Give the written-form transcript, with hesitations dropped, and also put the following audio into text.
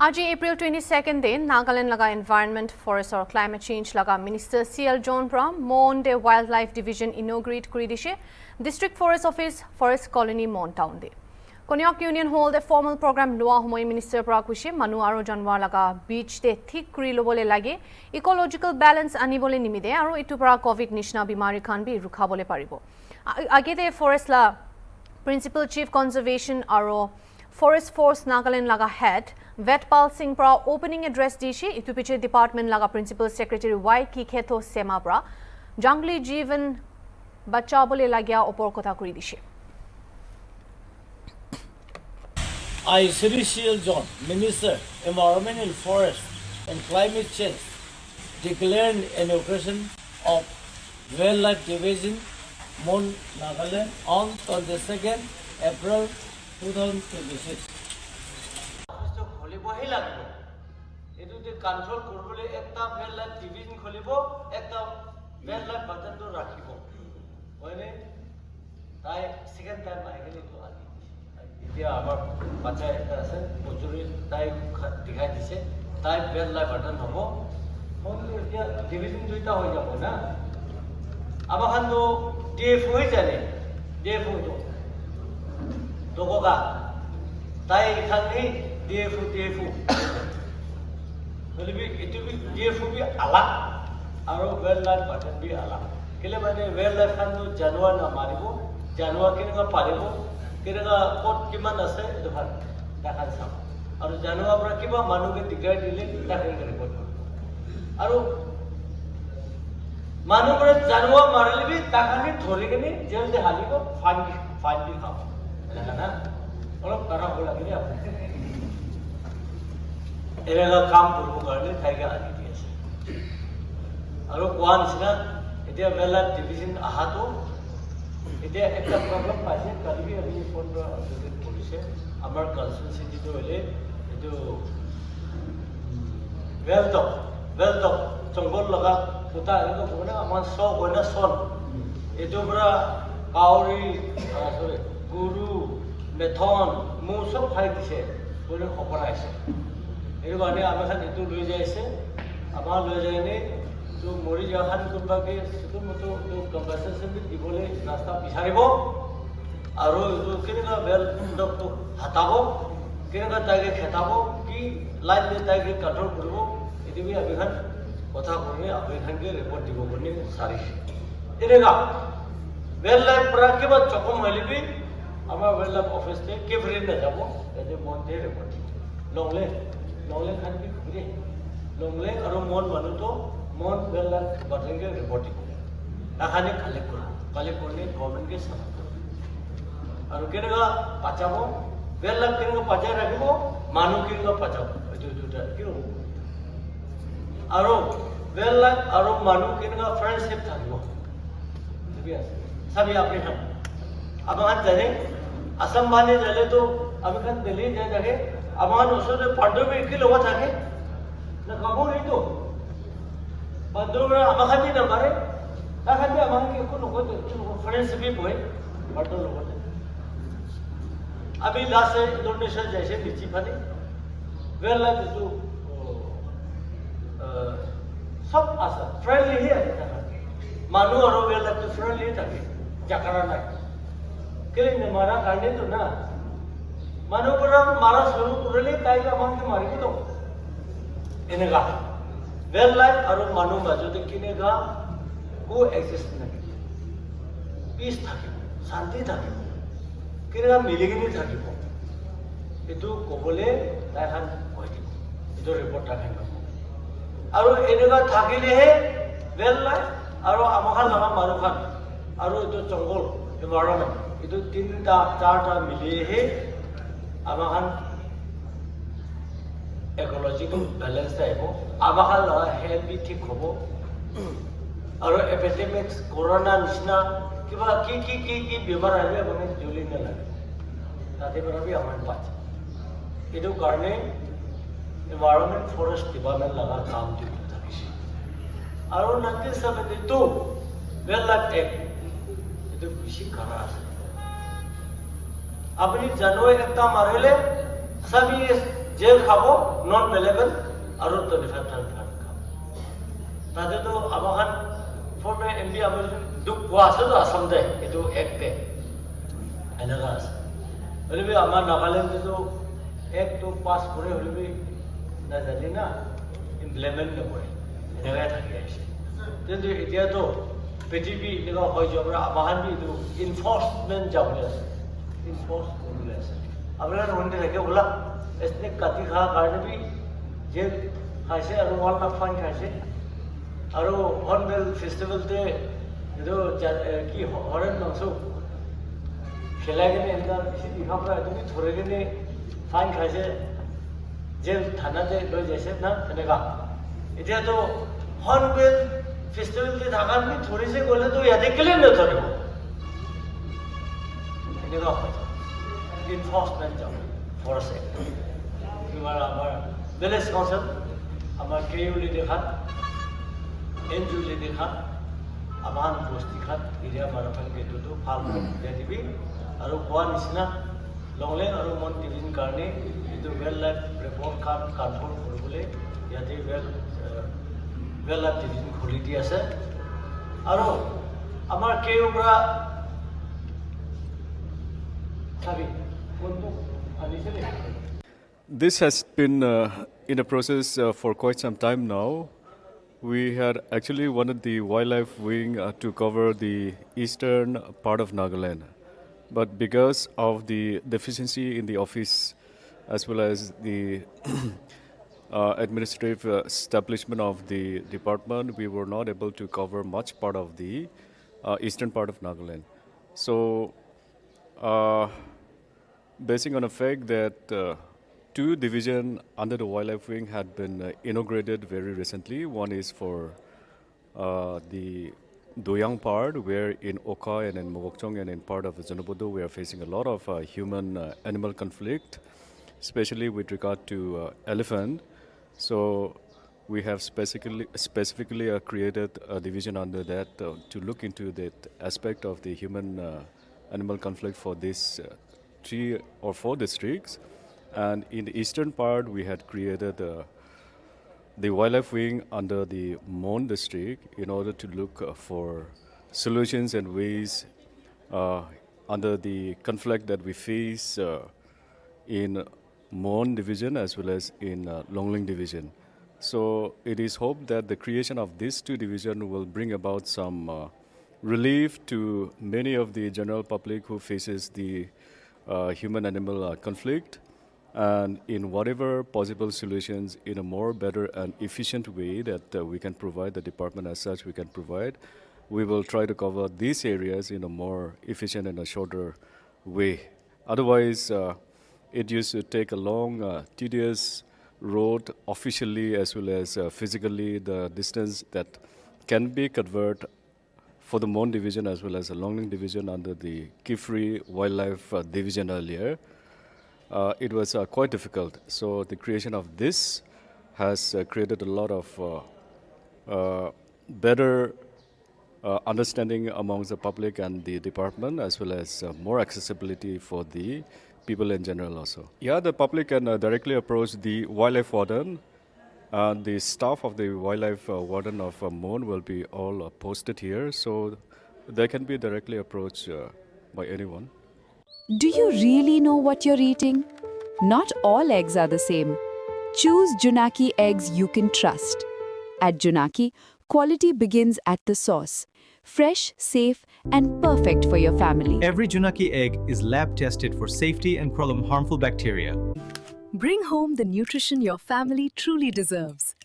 আজি April 22nd दिन नागालैंड लगा एनवायरनमेंट फॉरेस्ट और क्लाइमेट चेंज लगा मिनिस्टर CL जॉन ब्राउन मोन डे वाइल्ड लाइफ डिवीजन इनोग्रेट करी दिसे district forest office forest colony Mon town दे Konyak union hold a formal program लोआ समय मिनिस्टर प्रा कुशे मनु आरो जानवर लगा बीच दे ठीक करी लबले लागे इकोलॉजिकल बैलेंस आनिबले निमिदे आरो इटु प्रा कोविड निशना बीमारी खान भी रुखाबले पारिबो आगे दे फॉरेस्ट ला प्रिंसिपल चीफ कंजर्वेशन आरो फॉरेस्ट फोर्स नागालैंड लगा हेड वेटपाल सिंह प्रा ओपनिंग एड्रेस दिशे इतु पिछे डिपार्टमेंट लगा प्रिंसिपल सेक्रेटरी वाई की खेतो सेमा प्रा जंगली जीवन बच्चा बोले लाग्या ओपर कथा करी दिशे I, Sri CL John, Minister, Environmental Forest and Climate Change, declare an operation of Wildlife Division, Mon Nagaland on 22nd April 2026. এটুতে control করবলে একটা ওয়াইল্ডলাইফ ডিভিজন খুলিব একটা ওয়াইল্ডলাইফ বাটানটো রাখিব হয়নে তাই সেকেন্ড টাইম আইগেলি তো আজি এতিয়া আমার বাচ্চা একটা আছে বজুরি তাই দেখাই দিছে তাই ওয়াইল্ডলাইফ বাটান হব মনে এতিয়া ডিভিজন দুইটা হয়ে যাব না আমার হান্দ ডিএফ হয়ে জানে ডিএফ হতো দোগা তাই এখানে ডিএফ বলবি এটু বি ডিএফ বি আলা আর ওয়াইল্ডলাইফ বাটান বি আলা কেলে মানে ওয়াইল্ডলাইফ খান তো জানুয়ার না মারিব জানুয়ার কেনেকা পারিব কেনেকা কত কিমান আছে এটো ভাল দেখা চাম আর জানুয়ার পৰা কিবা মানুহে দিগদাৰ দিলে তাকে ৰিপৰ্ট আৰু মানুহবোৰে জানুয়াৰ মাৰিলে বি তাখানি ধৰি কিনে জেল দে হালিব ফাইন দি খাব দেখা না অলপ কাৰা হ'ব লাগে আপুনি এনেকা কাম কৰিব কাৰণে ঠাইকে আনি দি আছে আৰু কোৱা নিচিনা এতিয়া ওয়াইল্ডলাইফ ডিভিজন আহাতো এতিয়া একটা প্ৰব্লেম পাইছে কালি আমি ফোন কৰিছে আমাৰ কনস্টিটিউয়েন্সিটো হলে এইটো ওয়েলথ জংগল লগা কোটা এনেকুৱা হ'ব না আমাৰ সব হয় না সন এইটো পৰা কাউৰী সৰি গুৰু মেথন মৌ সব খাই দিছে বুলি খবৰ আহিছে এই কাৰণে আমাৰ খান এইটো লৈ যাইছে আমাৰ লৈ যায়নে তো মৰি যোৱা খান কোনোবাকে ছোটোমোটো কম্পেনচেশ্যন দিবলৈ ৰাস্তা বিচাৰিব আৰু এইটো কেনেকুৱা ওয়েলথটো হাতাব কেনেকুৱা তাইকে খেতাব কি লাইন দিয়ে তাইকে কণ্ট্ৰল কৰিব এইটো বি আমি খান কথা কৰি আমি খানকে ৰিপৰ্ট দিব বুলি বিচাৰিছে এনেকুৱা ওয়াইল্ডলাইফ পৰা কিবা চকম হ'লে বি আমাৰ ওয়াইল্ডলাইফ অফিচতে কেভৰি নাযাব এতে মনতে ৰিপৰ্ট লংলে খান বি ঘূৰে লংলে আৰু মন মানুহটো মন ওয়াইল্ডলাইফ বাটানকে ৰিপৰ্ট দিব তাখানে কালেক্ট কৰি গভৰ্ণমেণ্টকে চাপৰ্ট কৰিব আৰু কেনেকুৱা বাচাব ওয়াইল্ডলাইফ কেনেকুৱা বাচাই ৰাখিব মানুহ কেনেকুৱা বাচাব এইটো দুটা কি হ'ব আৰু ওয়াইল্ডলাইফ আৰু মানুহ কেনেকুৱা ফ্ৰেণ্ডশ্বিপ থাকিব ঠিক আছে সবই আপনি খান আমার জানে আসাম মানে জানে তো আমি খান দিল্লি যাই থাকে আমার ওসরে পাণ্ডবে কি লোক থাকে না কামো নেই তো পাণ্ডবরা আমার খান না মারে তা খান আমার কি কোনো ফ্রেন্ডশিপ হয় পাণ্ডব লোক अभी लास्ट इंडोनेशिया जैसे नीचे फाने वेल जो सब आसा फ्रेंडली ही आहे मानू और वेल तो फ्रेंडली থাকে জাকারা নাই কেলে নে মারা কারণে তো না মানব পরা মারা শুরু করলে তাই আমাকে মারিব তো এনেগা ওয়েল লাইফ আর মানব মাজতে কিনেগা কো এক্সিস্ট নাই পিস থাকিব শান্তি থাকিব কেনেগা মিলিগিনি থাকিব এটো কবলে তাই খান কৈ দিব এটো ৰিপৰ্ট ৰাখিব আৰু এনেগা থাকিলেহে ওয়েল লাইফ আৰু আমাখান লগা মানুহ খান আৰু এইটো জংগল এনভাইৰনমেন্ট এইটো তিনিটা চাৰিটা মিলিহে আমাখান ইকোলজিকেল বেলেন্স আহিব আমাখান লগা হেল্থ বি ঠিক হ'ব আৰু এপিডেমিক্স কৰোনা নিচিনা কিবা কি বেমাৰ আহিলে মানে জ্বলি নালাগে তাতে পৰা বি আমাৰ বাচ এইটো কাৰণে এনভাইৰনমেন্ট ফৰেষ্ট ডিপাৰ্টমেণ্ট লগা কামটো থাকিছে আৰু 1972 ওয়াইল্ডলাইফ এক্ট এটা বেশি কৰা আছে আপনি জানুয়াৰি একটা মাৰিলে সবই জেল খাবো নন অ্যাভেলেবল আৰু 25 খাব তাতেতো আমাখান ফৰ্মে এমপি আমি দুখ পোৱা আছে তো আসামতে এইটো এক পে এনেকুৱা আছে হলেবি আমাৰ নাগালেণ্ডতো 1 to 5 কৰে হলেবি না জানি না ইমপ্লিমেন্ট নকৰে এনেকৈ থাকি আছে কিন্তু এতিয়াতো পৃথিৱী এনেকুৱা হৈ যোৱাৰ পৰা আমাখান এইটো ইনফৰ্চমেণ্ট যাবলৈ আছে ইনফৰ্চ কৰিবলৈ আছে আপোনালোকে মনতে থাকে বোলা এছনিক কাটি খোৱাৰ কাৰণে বি জেল খাইছে আৰু 1 লাখ ফাইন খাইছে আৰু হৰ্ণবিল ফেষ্টিভেলতে এইটো কি হৰেণ মাংস খেলাই কিনে এনেকুৱা বেছি দিখাৰ পৰা তুমি ধৰি কিনে ফাইন খাইছে জেল থানাতে লৈ যাইছে না এনেকুৱা এতিয়াতো হৰ্ণবিল ফেষ্টিভেলতে থকাৰ বি ধৰিছে গ'লেতো ইয়াতে কেলে নধৰিব এনেকুৱা হৈ যাব ইনফৰ্চমেণ্ট যাব ফৰেষ্ট এক্ট কিবা আমাৰ ভিলেজ কাউন্সিল আমাৰ কেইউলি দেখাত এনজুলি দেখাত আমাৰ বস্তি খাত এৰিয়া মাৰাফাল গেটতো ভাল দিয়া দিবি আৰু কোৱা নিচিনা লংলেং আৰু মন ডিভিজন কাৰণে এইটো well life report card confirm কৰিবলৈ ইয়াতে ৱেল লাইফ ডিভিজন খুলি দি আছে আৰু আমাৰ কেইৰ পৰা চাবি কোনটো আনিছে নে This has been in a process for quite some time now. We had actually wanted the wildlife wing to cover the eastern part of Nagaland. But because of the deficiency in the office as well as the administrative establishment of the department, we were not able to cover much part of the eastern part of Nagaland. So, basing on the fact that 2 divisions under the wildlife wing had been inaugurated very recently. One is for the Doyang part, where in Oka and in Mawokchong and in part of Zanabodo we are facing a lot of human-animal conflict, especially with regard to elephant. So we have specifically created a division under that to look into that aspect of the human-animal conflict for these 3 or 4 districts. And in the eastern part, we had created the wildlife wing under the Mon district in order to look for solutions and ways under the conflict that we face in Mon division as well as in Longling division. So it is hoped that the creation of these 2 divisions will bring about some relief to many of the general public who faces the human-animal conflict. And in whatever possible solutions in a more better and efficient way that we can provide, the department as such we can provide, we will try to cover these areas in a more efficient and a shorter way. Otherwise, it used to take a long, tedious road officially as well as physically, the distance that can be converted for the Mon division as well as the Longling division under the Kifri Wildlife division earlier. It was quite difficult. So the creation of this has created a lot of better understanding amongst the public and the department as well as more accessibility for the people in general also. Yeah, the public can directly approach the wildlife warden. The staff of the wildlife warden of Mon will be all posted here, so they can be directly approached by anyone. Do you really know what you're eating? Not all eggs are the same. Choose Junaki eggs you can trust. At Junaki, quality begins at the source. Fresh, safe, and perfect for your family. Every Junaki egg is lab tested for safety and problem harmful bacteria. Bring home the nutrition your family truly deserves.